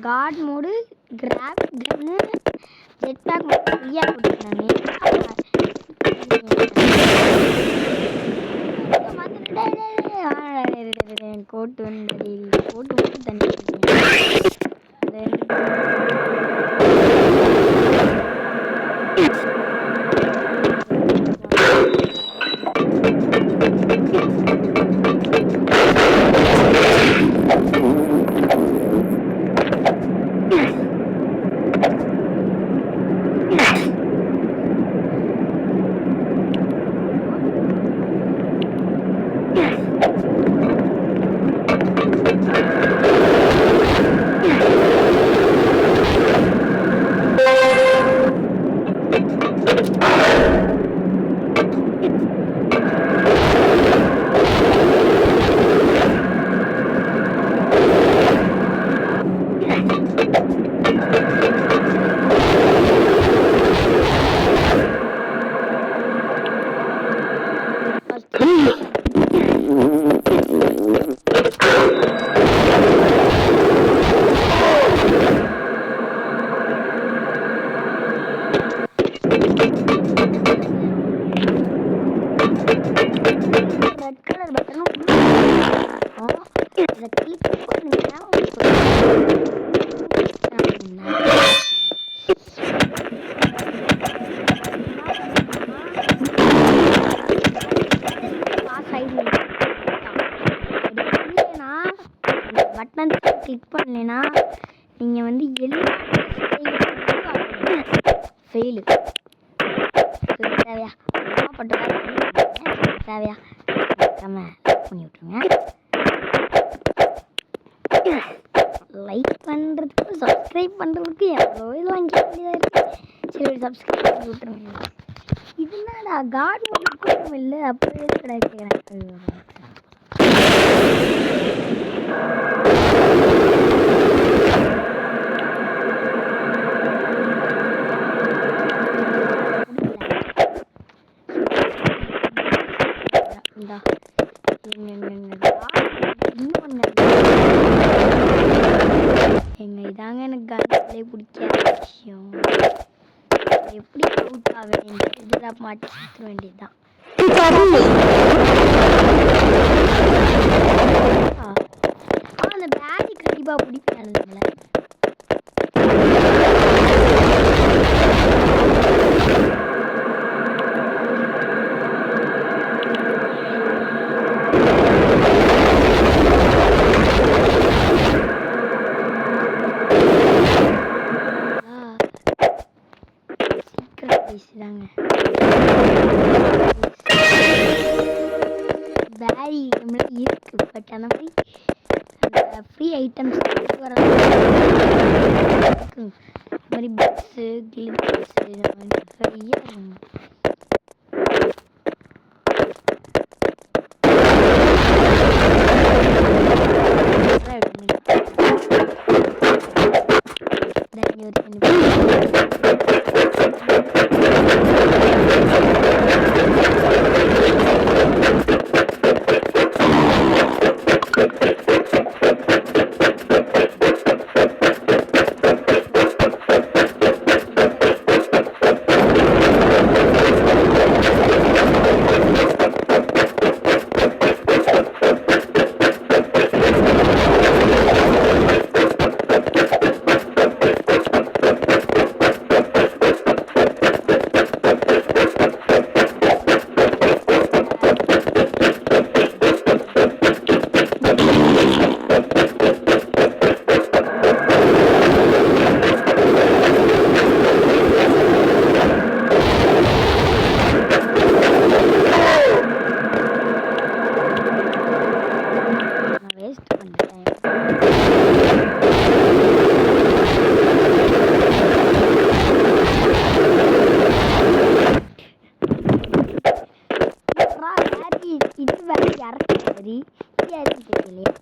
God mode graph கன்னு jet back ஃப்ரீயாக கொடுத்துருந்தாங்க. கோட்டு வந்து கோட்டு மட்டும் தண்ணி ரெட் கலர் பட்டனும் இதை கிளிக் பண்ணிங்கன்னா பட்டன் கிளிக் பண்ணலைன்னா நீங்கள் வந்து எல்லா ஃபெயிலு தேவையா தேவையா பண்ணி விட்ருங்க. லைக் பண்ணுறதுக்கு சப்ஸ்கிரைப் பண்ணுறதுக்கு எவ்வளோ இது வாங்கி வேண்டியதாக இருக்குது. சரி சப்ஸ்கிரைப் பண்ணி விட்ருங்க. இதுனாடா காட் மட்டும் இல்லை அப்படியே கிடைக்கிறேன். எங்க இதாங்க எனக்கு கன்னிலே பிடிக்காத விஷயம். எப்படி அவுட் ஆக வேண்டிய இதில் மாட்டி சுற்ற வேண்டியதுதான். அந்த பேடி கண்டிப்பாக பிடிக்காதுங்கள. பேரி இருக்கு பட் அந்த மாதிரி அந்த ஃப்ரீ ஐட்டம்ஸ் வர மாதிரி பட்ஸு கிளிப்ஸு நிறைய யாருன்னு தெரியலையே.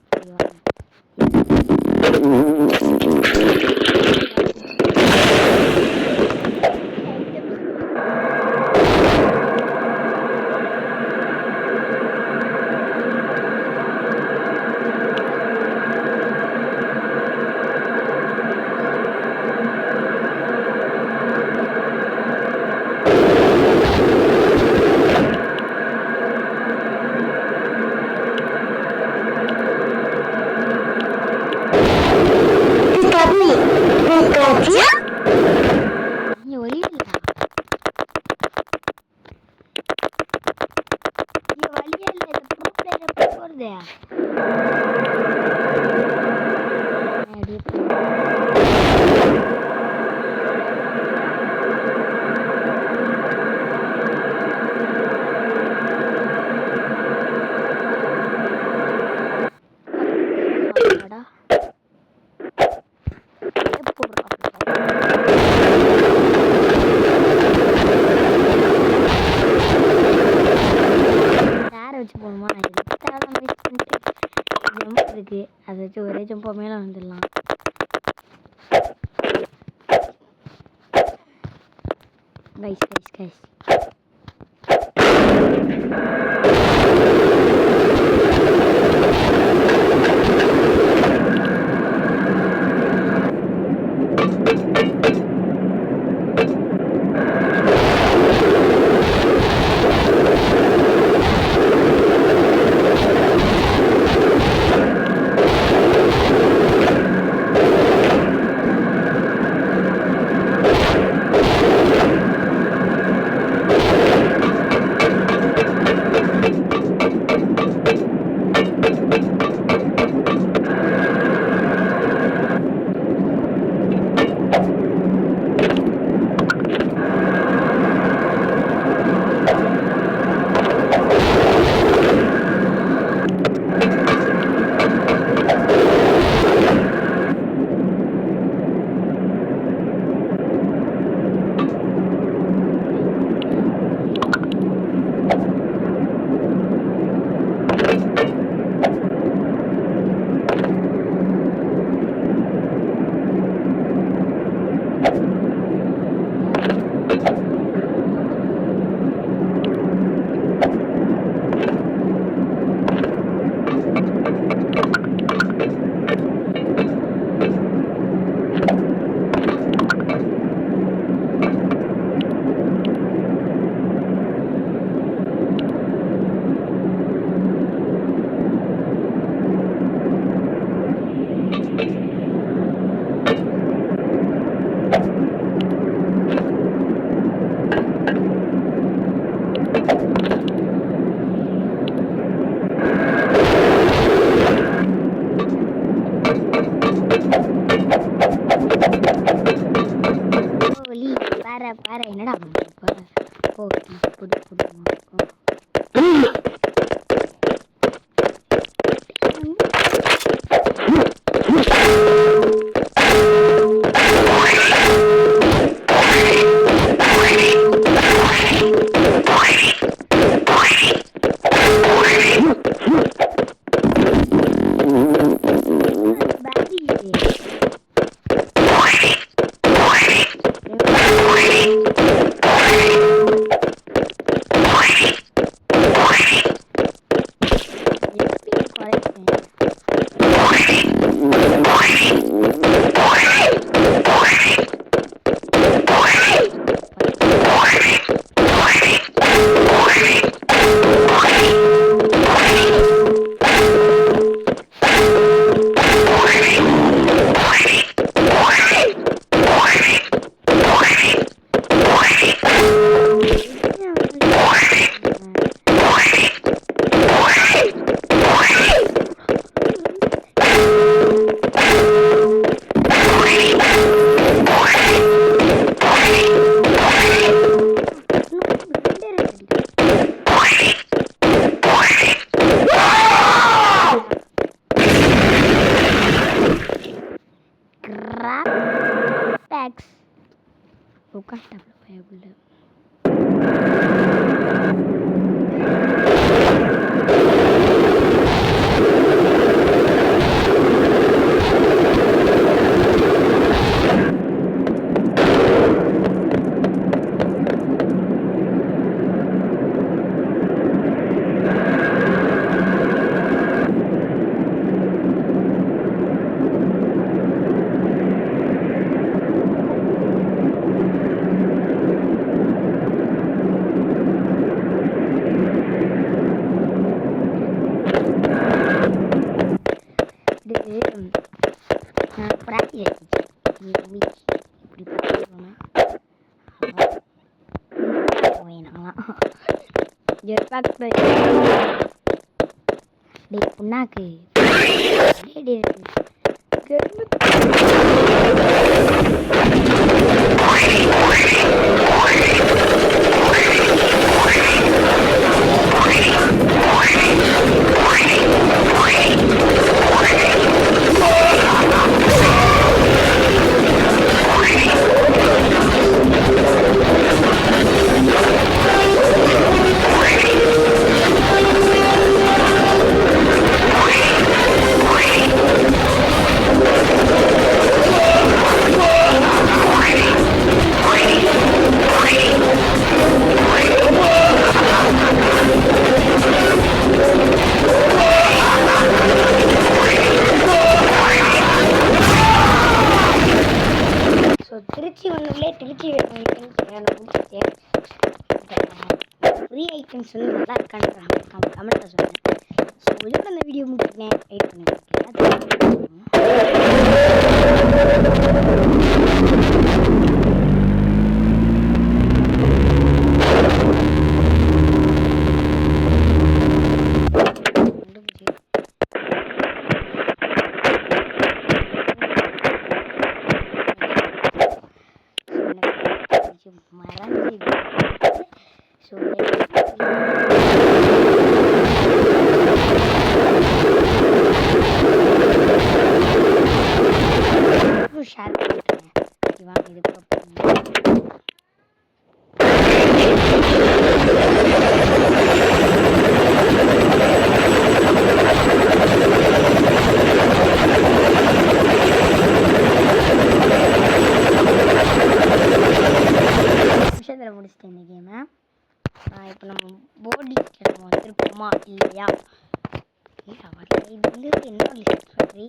அதை வச்சு ஒரே ஜம்பா மேலே வந்துடலாம். கைஸ் பாரு என்னடா புது Thanks. Bukan tablet saya belum. இப்படி பார்த்துக்கோன்னா நாங்களாம் புண்ணாக்கு திருச்சி ஒன்றுலே திருச்சி முடிச்சிட்டேன். ஃப்ரீ ஐட்டம்ஸ் வந்து நல்லா இருக்கான்னு கமெண்ட்டில் சொன்னேன். ஸோ இதுக்கு அந்த வீடியோ முடிச்சிட்டேன். வெயிட் பண்ணிருக்கேன். ஷேர் பண்ணிட்டேன். ஓகேவா? இது விஷயத்தில் முடிச்சிட்டேன் இந்த கேமை. இப்போ நம்ம போர்டு நம்ம வந்திருப்போமா இல்லையா? இது வந்து என்ன லிஸ்ட் சொல்லி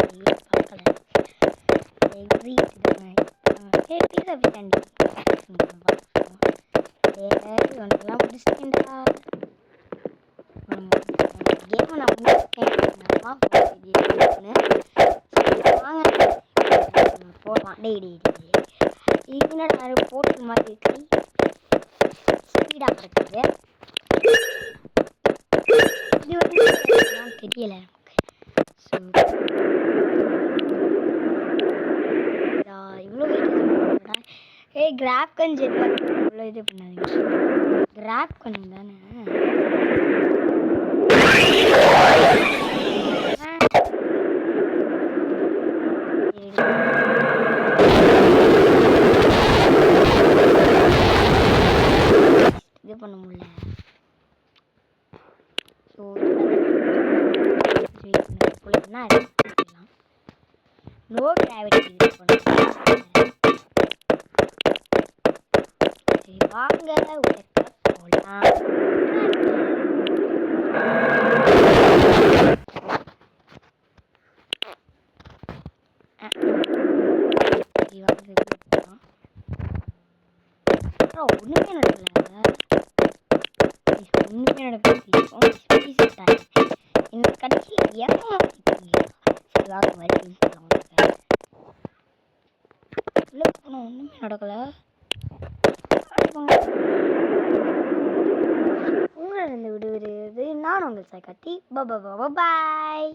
பார்க்கல. ஒன்றெல்லாம் முடிச்சிட்டேன்டா. கேமை நான் முடிச்சிட்டேன். போடலாம். என்னடா போட்டு மாதிரி கை ஸ்பீடாக இருக்குது. இது வந்து தெரியல. ஸோ இவ்வளோ கிராப் கன் ஜெட் இவ்வளோ இது பண்ணாதீங்க. கிராப் கன் தானே இது பண்ண முடியல. ஸோ நோ கிராவிட்டி யூஸ் பண்ணலாம். சரி வாங்க உடைக்க போகலாம். ஒன்றுமே நடக்கல. ஒன்றுமே நடக்கல. இந்த கடைசியில் ஏமாத்திட்டீங்க. ஏதாவது வரி ஒன்றுமே நடக்கலை. உங்களிடம் விடுவது நான் உங்கள் சாய்காட்டி. பாய்.